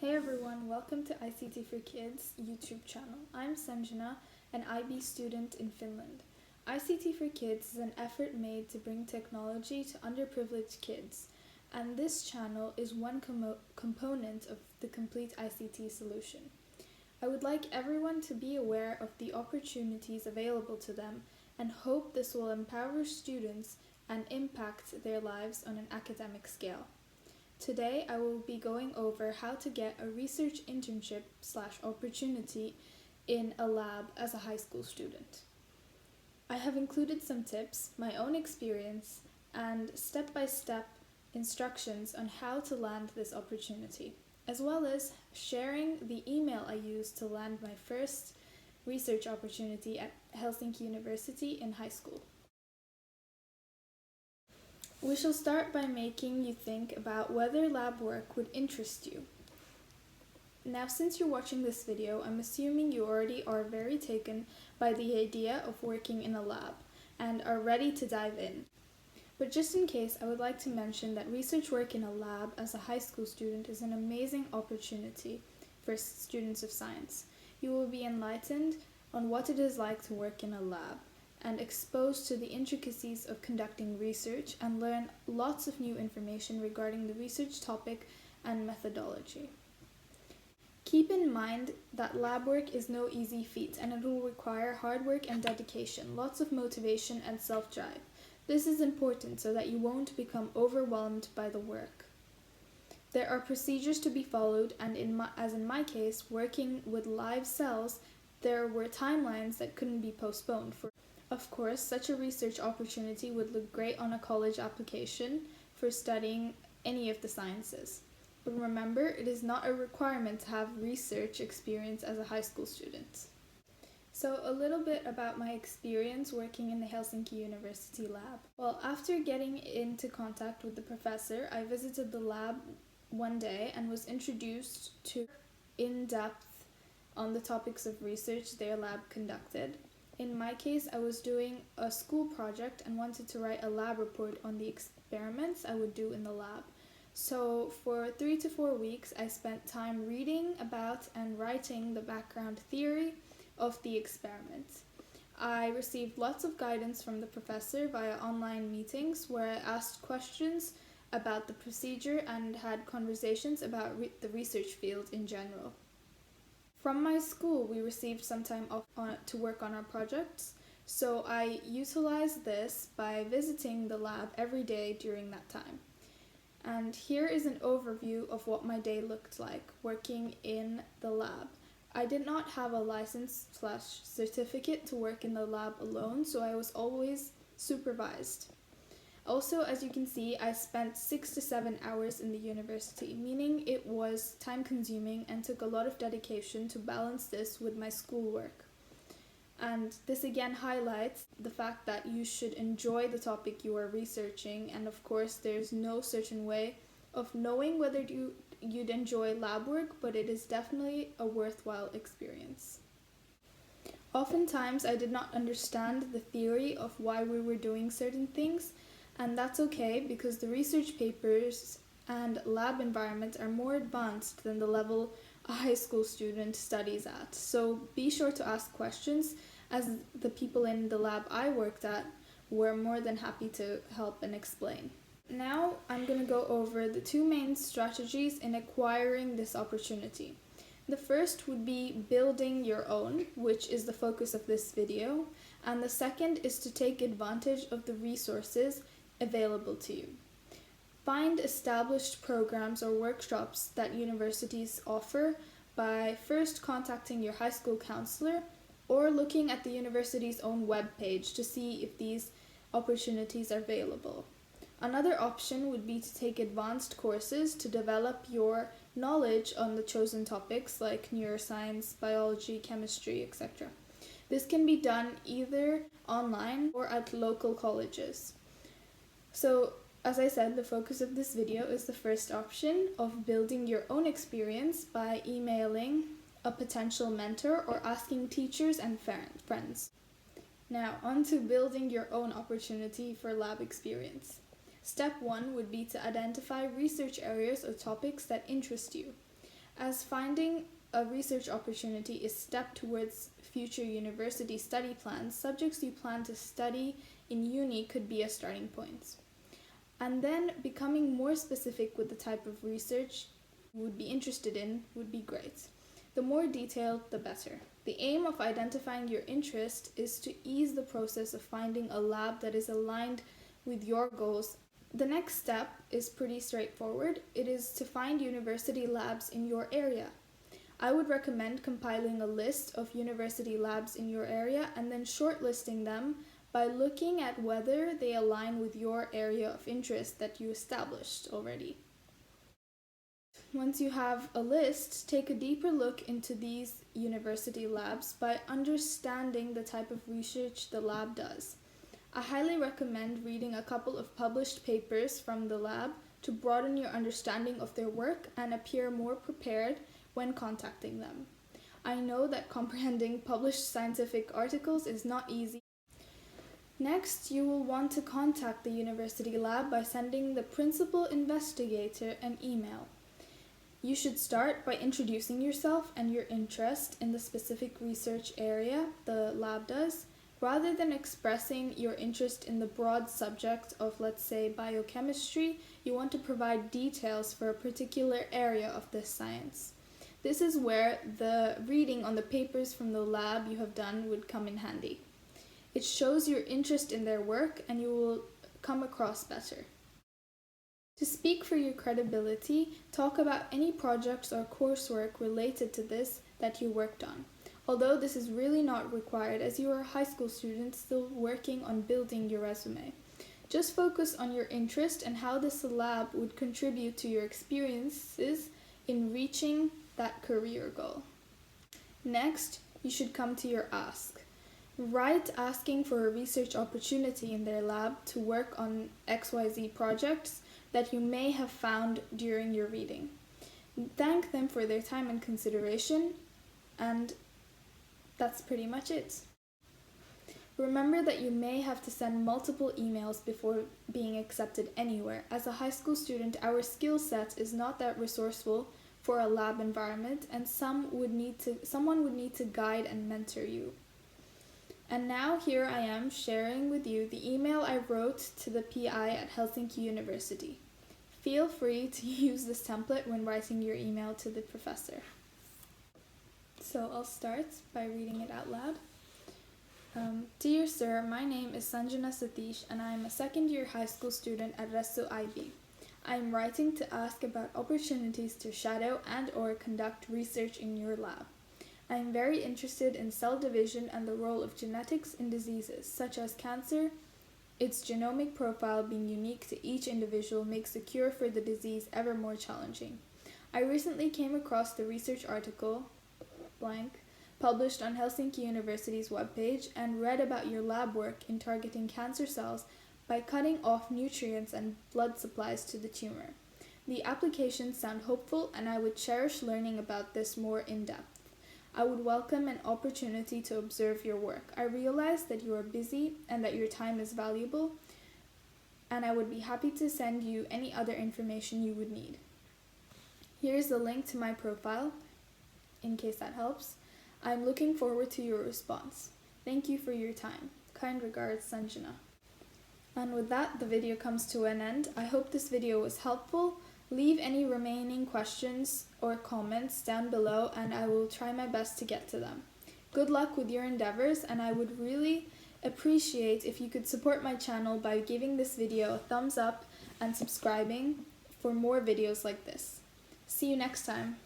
Hey everyone, welcome to ICT for Kids YouTube channel. I'm Sanjana, an IB student in Finland. ICT for Kids is an effort made to bring technology to underprivileged kids, and this channel is one component of the complete ICT solution. I would like everyone to be aware of the opportunities available to them and hope this will empower students and impact their lives on an academic scale. Today, I will be going over how to get a research internship/opportunity in a lab as a high school student. I have included some tips, my own experience, and step-by-step instructions on how to land this opportunity, as well as sharing the email I used to land my first research opportunity at Helsinki University in high school. We shall start by making you think about whether lab work would interest you. Now, since you're watching this video, I'm assuming you already are very taken by the idea of working in a lab and are ready to dive in. But just in case, I would like to mention that research work in a lab as a high school student is an amazing opportunity for students of science. You will be enlightened on what it is like to work in a lab and exposed to the intricacies of conducting research and learn lots of new information regarding the research topic and methodology. Keep in mind that lab work is no easy feat and it will require hard work and dedication, lots of motivation and self-drive. This is important so that you won't become overwhelmed by the work. There are procedures to be followed, and as in my case, working with live cells, there were timelines that couldn't be postponed. Of course, such a research opportunity would look great on a college application for studying any of the sciences. But remember, it is not a requirement to have research experience as a high school student. So a little bit about my experience working in the Helsinki University lab. Well, after getting into contact with the professor, I visited the lab one day and was introduced to in-depth on the topics of research their lab conducted. In my case, I was doing a school project and wanted to write a lab report on the experiments I would do in the lab. So for 3 to 4 weeks, I spent time reading about and writing the background theory of the experiments. I received lots of guidance from the professor via online meetings where I asked questions about the procedure and had conversations about the research field in general. From my school, we received some time off to work on our projects, so I utilized this by visiting the lab every day during that time. And here is an overview of what my day looked like working in the lab. I did not have a license/certificate to work in the lab alone, so I was always supervised. Also, as you can see, I spent 6 to 7 hours in the university, meaning it was time-consuming and took a lot of dedication to balance this with my schoolwork. And this again highlights the fact that you should enjoy the topic you are researching, and of course there's no certain way of knowing whether you'd enjoy lab work, but it is definitely a worthwhile experience. Oftentimes I did not understand the theory of why we were doing certain things, and that's okay because the research papers and lab environment are more advanced than the level a high school student studies at. So be sure to ask questions, as the people in the lab I worked at were more than happy to help and explain. Now I'm going to go over the 2 main strategies in acquiring this opportunity. The first would be building your own, which is the focus of this video, and the second is to take advantage of the resources available to you. Find established programs or workshops that universities offer by first contacting your high school counselor or looking at the university's own webpage to see if these opportunities are available. Another option would be to take advanced courses to develop your knowledge on the chosen topics like neuroscience, biology, chemistry, etc. This can be done either online or at local colleges. So, as I said, the focus of this video is the first option of building your own experience by emailing a potential mentor or asking teachers and friends. Now, on to building your own opportunity for lab experience. Step 1 would be to identify research areas or topics that interest you. As finding a research opportunity is a step towards future university study plans, subjects you plan to study in uni could be a starting point. And then becoming more specific with the type of research you would be interested in would be great. The more detailed, the better. The aim of identifying your interest is to ease the process of finding a lab that is aligned with your goals. The next step is pretty straightforward. It is to find university labs in your area. I would recommend compiling a list of university labs in your area and then shortlisting them by looking at whether they align with your area of interest that you established already. Once you have a list, take a deeper look into these university labs by understanding the type of research the lab does. I highly recommend reading a couple of published papers from the lab to broaden your understanding of their work and appear more prepared when contacting them. I know that comprehending published scientific articles is not easy. Next, you will want to contact the university lab by sending the principal investigator an email. You should start by introducing yourself and your interest in the specific research area the lab does, rather than expressing your interest in the broad subject of, let's say, biochemistry. You want to provide details for a particular area of this science. This is where the reading on the papers from the lab you have done would come in handy. It shows your interest in their work and you will come across better. To speak for your credibility, talk about any projects or coursework related to this that you worked on. Although this is really not required as you are a high school student still working on building your resume. Just focus on your interest and how this lab would contribute to your experiences in reaching that career goal. Next, you should come to your ask. Write asking for a research opportunity in their lab to work on XYZ projects that you may have found during your reading. Thank them for their time and consideration, and that's pretty much it. Remember that you may have to send multiple emails before being accepted anywhere. As a high school student, our skill set is not that resourceful for a lab environment, and someone would need to guide and mentor you. And now here I am sharing with you the email I wrote to the PI at Helsinki University. Feel free to use this template when writing your email to the professor. So I'll start by reading it out loud. Dear Sir, my name is Sanjana Satish and I am a second-year high school student at Resto IB. I am writing to ask about opportunities to shadow and/or conduct research in your lab. I am very interested in cell division and the role of genetics in diseases, such as cancer. Its genomic profile being unique to each individual makes the cure for the disease ever more challenging. I recently came across the research article, published on Helsinki University's webpage and read about your lab work in targeting cancer cells by cutting off nutrients and blood supplies to the tumor. The applications sound hopeful and I would cherish learning about this more in depth. I would welcome an opportunity to observe your work. I realize that you are busy and that your time is valuable, and I would be happy to send you any other information you would need. Here's the link to my profile, in case that helps. I'm looking forward to your response. Thank you for your time. Kind regards, Sanjana. And with that, the video comes to an end. I hope this video was helpful. Leave any remaining questions or comments down below and I will try my best to get to them. Good luck with your endeavors, and I would really appreciate if you could support my channel by giving this video a thumbs up and subscribing for more videos like this. See you next time.